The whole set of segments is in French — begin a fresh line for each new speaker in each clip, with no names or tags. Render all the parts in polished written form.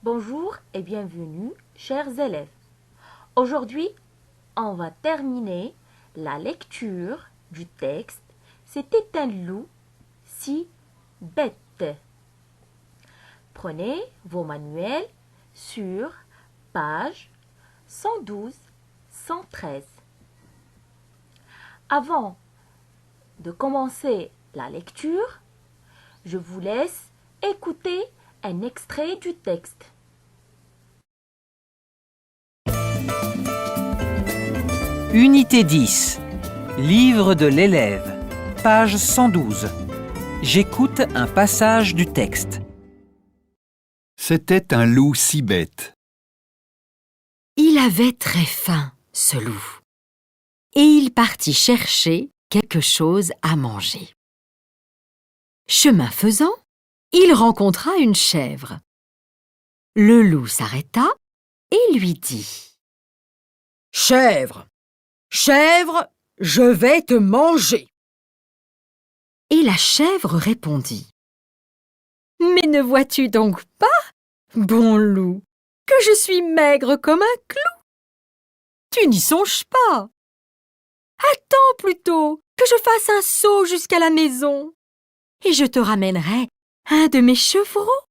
Bonjour et bienvenue, chers élèves. Aujourd'hui, on va terminer la lecture du texte C'était un loup si bête. Prenez vos manuels sur page 112-113. Avant de commencer la lecture, je vous laisse écouter un extrait du texte.
Unité 10. Livre de l'élève. Page 112. J'écoute un passage du texte.
C'était un loup si bête.
Il avait très faim, ce loup, et il partit chercher quelque chose à manger. Chemin faisant, il rencontra une chèvre. Le loup s'arrêta et lui dit : « Chèvre, chèvre, je vais te manger !» Et la chèvre répondit : « Mais ne vois-tu donc pas, bon loup, que je suis maigre comme un clou ? Tu n'y songes pas. Attends plutôt que je fasse un saut jusqu'à la maison, et je te ramènerai un de mes chevreaux.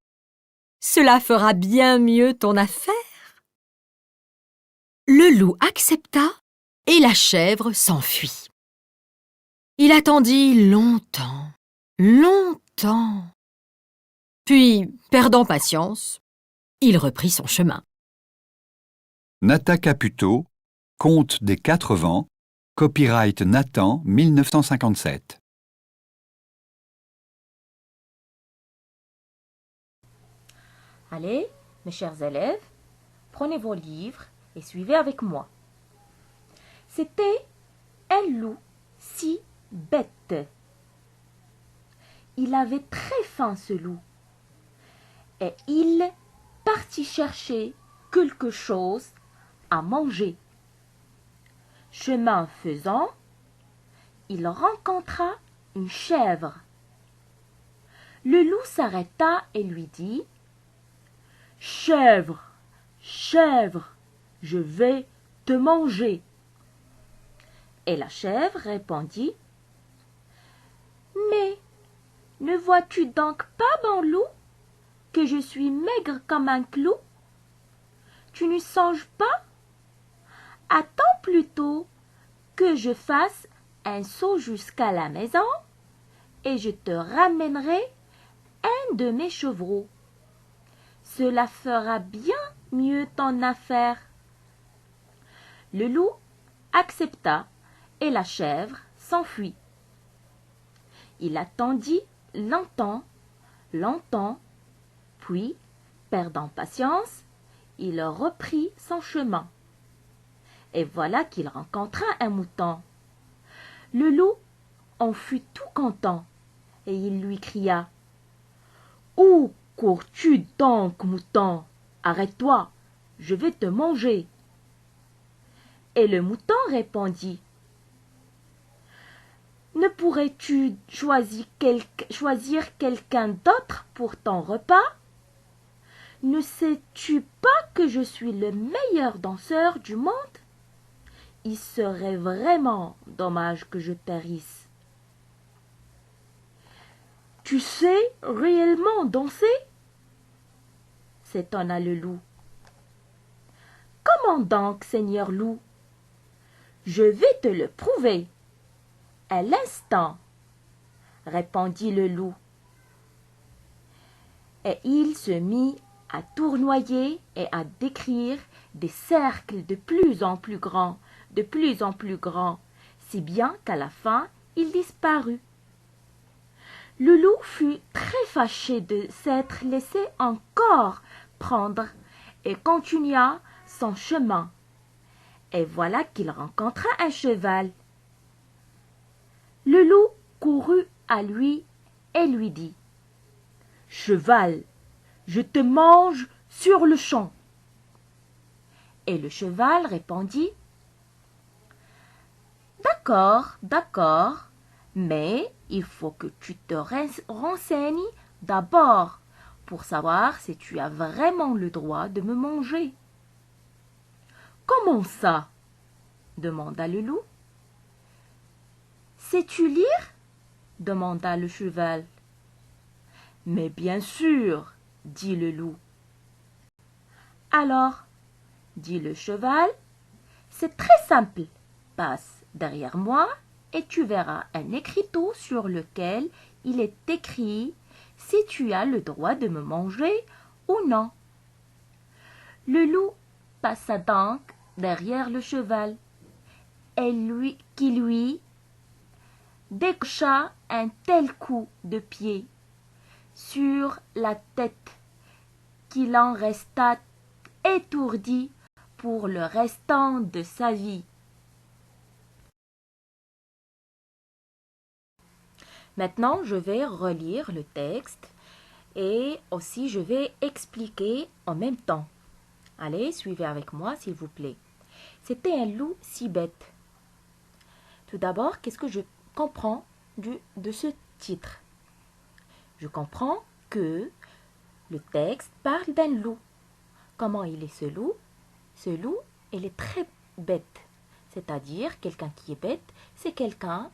Cela fera bien mieux ton affaire. » Le loup accepta et la chèvre s'enfuit. Il attendit longtemps, longtemps. Puis, perdant patience, il reprit son chemin.
Nata Caputo, Conte des quatre vents, copyright Nathan 1957.
Allez, mes chers élèves, prenez vos livres et suivez avec moi. C'était un loup si bête. Il avait très faim, ce loup, et il partit chercher quelque chose à manger. Chemin faisant, il rencontra une chèvre. Le loup s'arrêta et lui dit : « Chèvre, chèvre, je vais te manger. » Et la chèvre répondit : « Mais ne vois-tu donc pas, bon loup, que je suis maigre comme un clou ? Tu n'y songes pas ? Attends plutôt que je fasse un saut jusqu'à la maison et je te ramènerai un de mes chevreaux. Cela fera bien mieux ton affaire. » Le loup accepta et la chèvre s'enfuit. Il attendit longtemps, longtemps, puis, perdant patience, il reprit son chemin. Et voilà qu'il rencontra un mouton. Le loup en fut tout content, et il lui cria : « Où cours-tu donc, mouton ? Arrête-toi, je vais te manger. » Et le mouton répondit : « Ne pourrais-tu choisir quelqu'un d'autre pour ton repas ? Ne sais-tu pas que je suis le meilleur danseur du monde ? Il serait vraiment dommage que je périsse. » « Tu sais réellement danser ? » s'étonna le loup. « Comment donc, Seigneur loup ? Je vais te le prouver. À l'instant, » répondit le loup. Et il se mit à tournoyer et à décrire des cercles de plus en plus grands, si bien qu'à la fin, il disparut. Le loup fut très fâché de s'être laissé encore prendre et continua son chemin. Et voilà qu'il rencontra un cheval. Le loup courut à lui et lui dit : « Cheval, je te mange sur le champ. » Et le cheval répondit : « D'accord, d'accord, mais il faut que tu te renseignes d'abord pour savoir si tu as vraiment le droit de me manger. Comment ça? Demanda le loup. Sais-tu lire? Demanda le cheval. Mais bien sûr, dit le loup. Alors, dit le cheval, c'est très simple. Passe derrière moi et tu verras un écriteau sur lequel il est écrit si tu as le droit de me manger ou non. Le loup passa donc derrière le cheval et lui décocha un tel coup de pied sur la tête qu'il en resta étourdi pour le restant de sa vie. Maintenant, je vais relire le texte et aussi je vais expliquer en même temps. Allez, suivez avec moi s'il vous plaît. C'était un loup si bête. Tout d'abord, qu'est-ce que je comprends de ce titre? Je comprends que le texte parle d'un loup. Comment il est ce loup? Ce loup, il est très bête. C'est-à-dire, quelqu'un qui est bête, c'est quelqu'un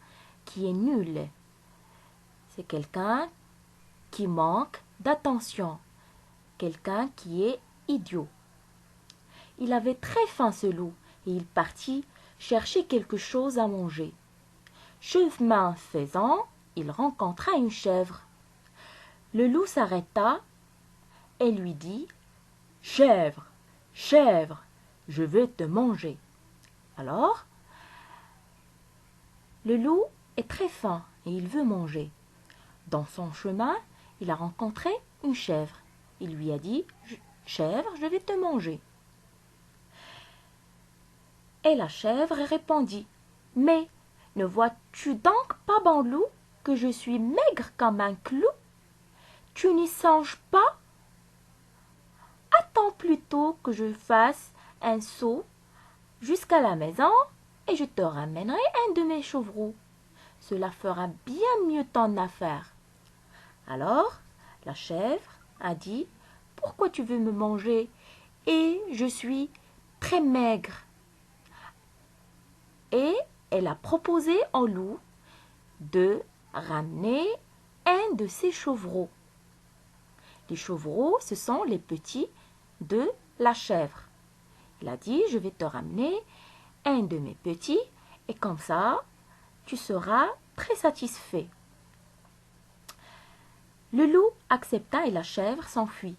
qui est nul. C'est quelqu'un qui manque d'attention. Quelqu'un qui est idiot. Il avait très faim ce loup et il partit chercher quelque chose à manger. Chemin faisant, il rencontra une chèvre. Le loup s'arrêta et lui dit « Chèvre, chèvre, je vais te manger. » Alors, le loup est très faim et il veut manger. Dans son chemin, il a rencontré une chèvre. Il lui a dit « Chèvre, je vais te manger. » Et la chèvre répondit « Mais ne vois-tu donc pas, bon loup, que je suis maigre comme un clou? Tu n'y songes pas? Attends plutôt que je fasse un saut jusqu'à la maison et je te ramènerai un de mes chevreaux. Cela fera bien mieux ton affaire. » Alors, la chèvre a dit « Pourquoi tu veux me manger? Et je suis très maigre. » Et elle a proposé au loup de ramener un de ses chevreaux. Les chevreaux, ce sont les petits de la chèvre. Il a dit, je vais te ramener un de mes petits et comme ça, tu seras très satisfait. Le loup accepta et la chèvre s'enfuit.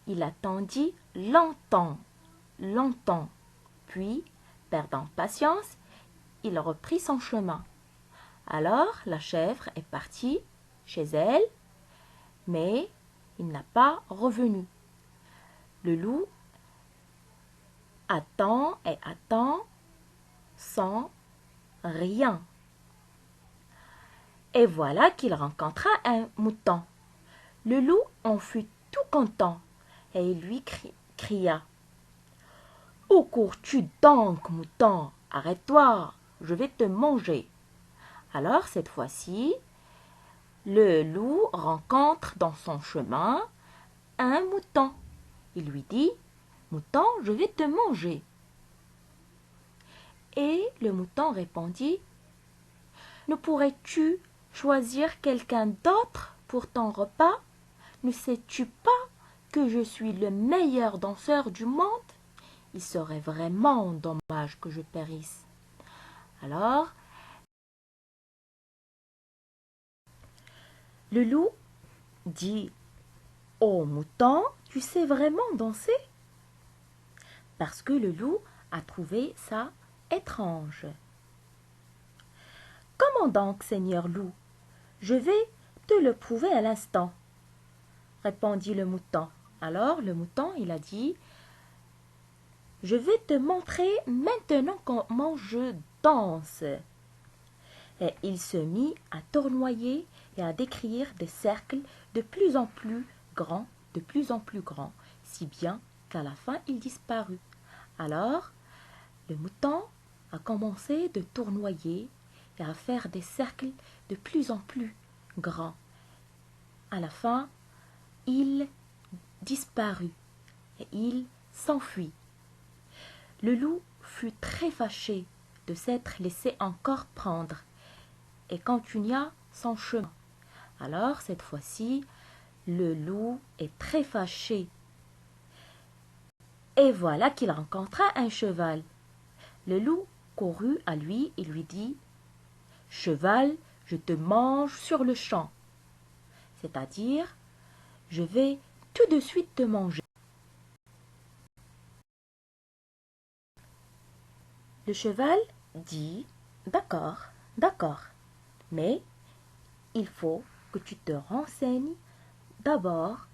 Il attendit longtemps, longtemps, puis, perdant patience, il reprit son chemin. Alors la chèvre est partie chez elle, mais il n'a pas revenu. Le loup attend et attend sans rien. Et voilà qu'il rencontra un mouton. Le loup en fut tout content et il lui cria « Où cours-tu donc, mouton? Arrête-toi, je vais te manger. » Alors cette fois-ci, le loup rencontre dans son chemin un mouton. Il lui dit « Mouton, je vais te manger. » Et le mouton répondit « Ne pourrais-tu choisir quelqu'un d'autre pour ton repas? Ne sais-tu pas que je suis le meilleur danseur du monde? Il serait vraiment dommage que je périsse. » Alors, le loup dit « Oh mouton, tu sais vraiment danser ?» Parce que le loup a trouvé ça étrange. « Comment donc, Seigneur loup? Je vais te le prouver à l'instant, » répondit le mouton. Alors le mouton, il a dit « Je vais te montrer maintenant comment je danse. » Et il se mit à tournoyer et à décrire des cercles de plus en plus grands, si bien qu'à la fin il disparut. Alors, le mouton a commencé de tournoyer et à faire des cercles de plus en plus grands. À la fin, il disparut et il s'enfuit. Le loup fut très fâché de s'être laissé encore prendre et continua son chemin. Alors, cette fois-ci, le loup est très fâché. Et voilà qu'il rencontra un cheval. Le loup courut à lui et lui dit « Cheval, je te mange sur le champ. » C'est-à-dire, je vais tout de suite te manger. Le cheval dit « D'accord, d'accord, mais il faut que tu te renseignes d'abord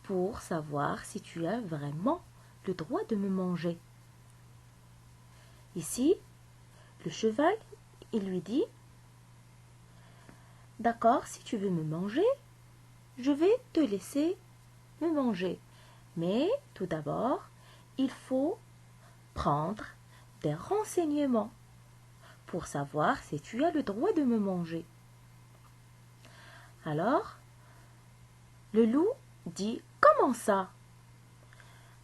pour savoir si tu as vraiment le droit de me manger. » Ici, le cheval, il lui dit « D'accord, si tu veux me manger, je vais te laisser me manger. Mais tout d'abord, il faut prendre des renseignements pour savoir si tu as le droit de me manger. » Alors, le loup dit « Comment ça ?»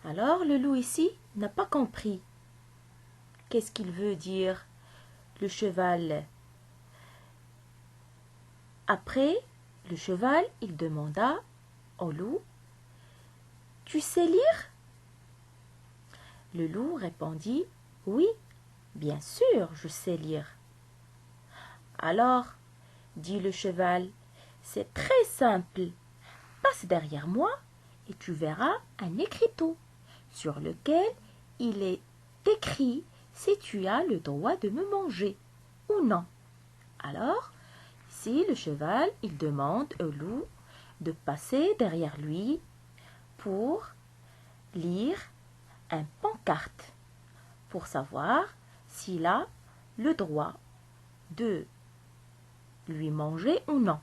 Alors, le loup ici n'a pas compris. Qu'est-ce qu'il veut dire, le cheval? Après, le cheval, il demanda au loup « Tu sais lire ?» Le loup répondit « Oui, bien sûr, je sais lire. » Alors, dit le cheval, c'est très simple. Passe derrière moi et tu verras un écriteau sur lequel il est écrit si tu as le droit de me manger ou non. Alors, ici, le cheval, il demande au loup de passer derrière lui pour lire un pancarte pour savoir s'il a le droit de lui manger ou non.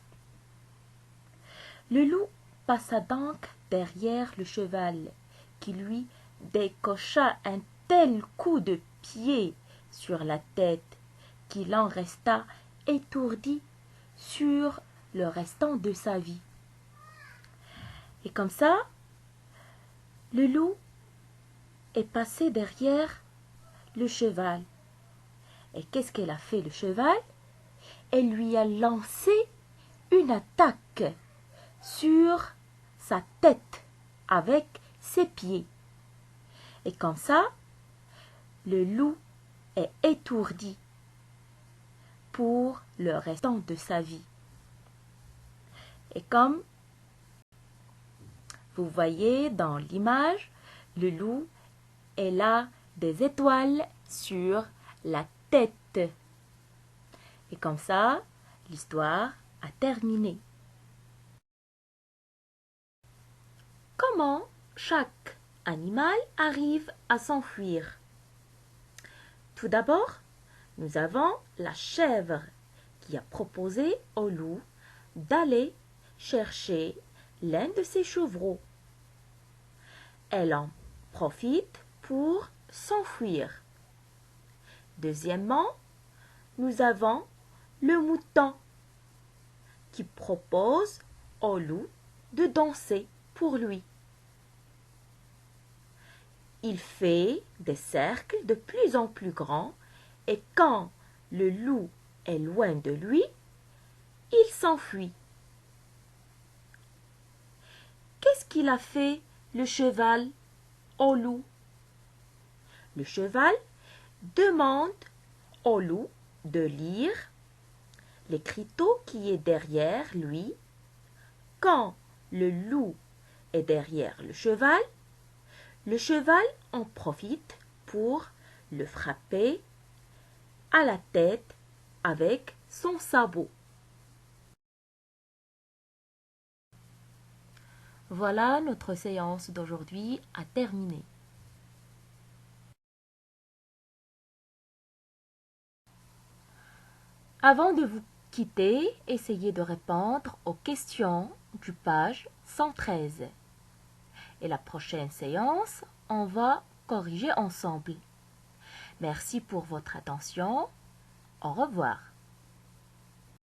Le loup passa donc derrière le cheval, qui lui décocha un tel coup de pied sur la tête qu'il en resta étourdi sur le restant de sa vie. Et comme ça, le loup est passé derrière le cheval. Et qu'est-ce qu'elle a fait, le cheval? Elle lui a lancé une attaque sur sa tête avec ses pieds. Et comme ça, le loup est étourdi pour le restant de sa vie. Et comme vous voyez dans l'image, le loup, elle a des étoiles sur la tête. Et comme ça, l'histoire a terminé. Comment chaque animal arrive à s'enfuir? Tout d'abord, nous avons la chèvre qui a proposé au loup d'aller chercher l'un de ses chevreaux. Elle en profite pour s'enfuir. Deuxièmement, nous avons le mouton qui propose au loup de danser pour lui. Il fait des cercles de plus en plus grands et quand le loup est loin de lui, il s'enfuit. Qu'est-ce qu'il a fait, le cheval, au loup? Le cheval demande au loup de lire l'écriteau qui est derrière lui. Quand le loup est derrière le cheval en profite pour le frapper à la tête avec son sabot. Voilà, notre séance d'aujourd'hui a terminé. Avant de vous quitter, essayez de répondre aux questions du page 113. Et la prochaine séance, on va corriger ensemble. Merci pour votre attention. Au revoir.